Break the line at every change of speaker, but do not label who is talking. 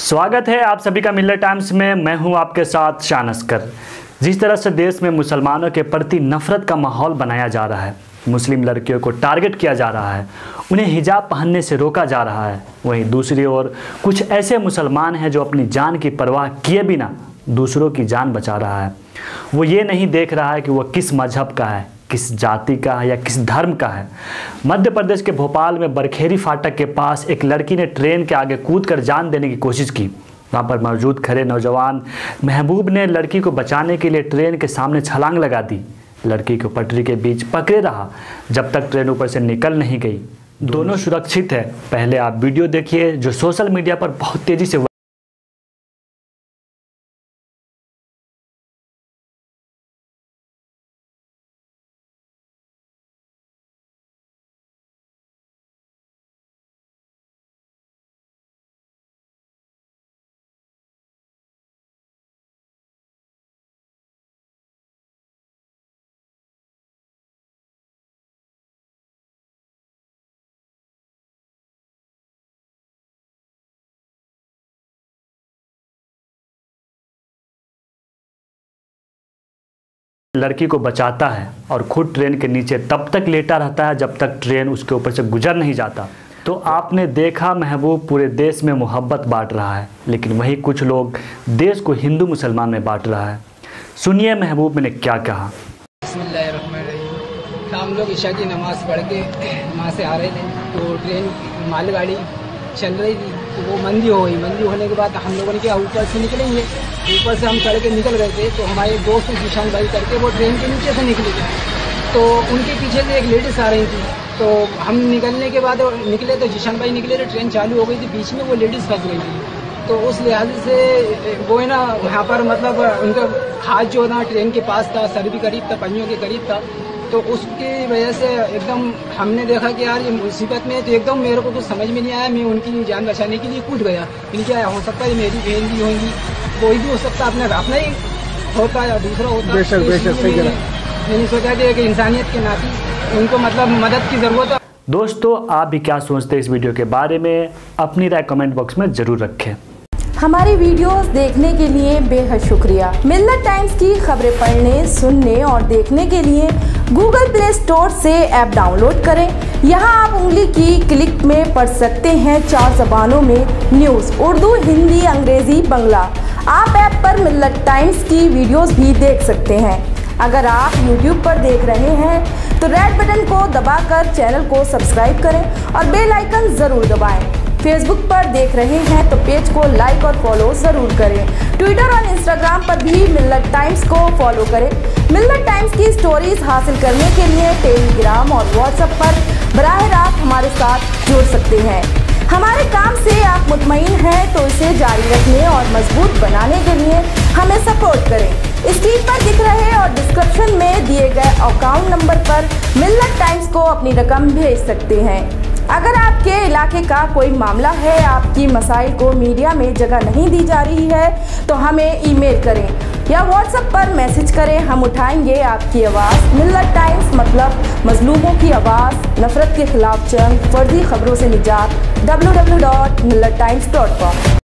स्वागत है आप सभी का मिल्लत टाइम्स में। मैं हूं आपके साथ शान अस्कर। जिस तरह से देश में मुसलमानों के प्रति नफरत का माहौल बनाया जा रहा है, मुस्लिम लड़कियों को टारगेट किया जा रहा है, उन्हें हिजाब पहनने से रोका जा रहा है, वहीं दूसरी ओर कुछ ऐसे मुसलमान हैं जो अपनी जान की परवाह किए बिना दूसरों की जान बचा रहा है। वो ये नहीं देख रहा है कि वह किस मजहब का है, किस जाति का है या किस धर्म का है। मध्य प्रदेश के भोपाल में बरखेरी फाटक के पास एक लड़की ने ट्रेन के आगे कूदकर जान देने की कोशिश की। वहाँ पर मौजूद खड़े नौजवान महबूब ने लड़की को बचाने के लिए ट्रेन के सामने छलांग लगा दी। लड़की को पटरी के बीच पकड़े रहा जब तक ट्रेन ऊपर से निकल नहीं गई। दोनों सुरक्षित है। पहले आप वीडियो देखिए जो सोशल मीडिया पर बहुत तेजी से लड़की को बचाता है और खुद ट्रेन के नीचे तब तक लेटा रहता है जब तक ट्रेन उसके ऊपर से गुजर नहीं जाता। तो आपने देखा, महबूब पूरे देश में मोहब्बत बांट रहा है, लेकिन वही कुछ लोग देश को हिंदू मुसलमान में बांट रहा है। सुनिए महबूब ने क्या कहा।
हम लोग ईशा की नमाज़ पढ़ के वहाँ से आ रहे थे तो ट्रेन मालगाड़ी चल रही थी तो वो मंदी हो गई। मंदी होने के बाद हम लोगों ने क्या ऊपर से निकलेंगे, ऊपर से हम चढ़ के निकल गए थे। तो हमारे दोस्त जिशान भाई करके वो ट्रेन के नीचे से निकले थे, तो उनके पीछे से एक लेडीज आ रही थी। तो हम निकलने के बाद निकले तो जिशान भाई निकले तो ट्रेन चालू हो गई थी, बीच में वो लेडीज़ फंस गई थी। तो उस लिहाज से वो है ना वहाँ पर मतलब उनका हाथ जो ना ट्रेन के पास था, सर भी करीब था, पहियों के करीब था। तो उसकी वजह से एकदम हमने देखा कि यार ये मुसीबत में, तो एकदम मेरे को कुछ समझ में नहीं आया। मैं उनकी जान बचाने के लिए कूद गया। फिर क्या हो सकता है मेरी बहन भी होंगी, कोई भी हो सकता, अपना ही होता या दूसरा होता। मैंने सोचा कि एक इंसानियत के नाते उनको मतलब मदद की ज़रूरत है।
दोस्तों, आप भी क्या सोचते हैं इस वीडियो के बारे में? अपनी राय कमेंट बॉक्स में ज़रूर रखें।
हमारी वीडियोस देखने के लिए बेहद शुक्रिया। मिल्लत टाइम्स की खबरें पढ़ने, सुनने और देखने के लिए गूगल प्ले स्टोर से ऐप डाउनलोड करें। यहां आप उंगली की क्लिक में पढ़ सकते हैं 4 ज़बानों में न्यूज़, उर्दू, हिंदी, अंग्रेजी, बांग्ला। आप ऐप पर मिल्लत टाइम्स की वीडियोस भी देख सकते हैं। अगर आप YouTube पर देख रहे हैं तो रेड बटन को दबाकर चैनल को सब्सक्राइब करें और बेल आइकन ज़रूर दबाएं। फेसबुक पर देख रहे हैं तो पेज को लाइक और फॉलो ज़रूर करें। ट्विटर और इंस्टाग्राम पर भी मिल्लत टाइम्स को फॉलो करें। मिल्लत टाइम्स की स्टोरीज हासिल करने के लिए टेलीग्राम और व्हाट्सएप पर बराह रास्त हमारे साथ जुड़ सकते हैं। हमारे काम से आप मुतमईन हैं तो इसे जारी रखने और मजबूत बनाने के लिए हमें सपोर्ट करें। स्क्रीन पर दिख रहे और डिस्क्रिप्शन में दिए गए अकाउंट नंबर पर मिल्लत टाइम्स को अपनी रकम भेज सकते हैं। अगर आपके इलाके का कोई मामला है, आपकी मसाइल को मीडिया में जगह नहीं दी जा रही है तो हमें ईमेल करें या व्हाट्सएप पर मैसेज करें। हम उठाएंगे आपकी आवाज़। मिल्लत टाइम्स मतलब मजलूमों की आवाज़, नफरत के खिलाफ जंग, फर्जी खबरों से निजात। www.millattimes.com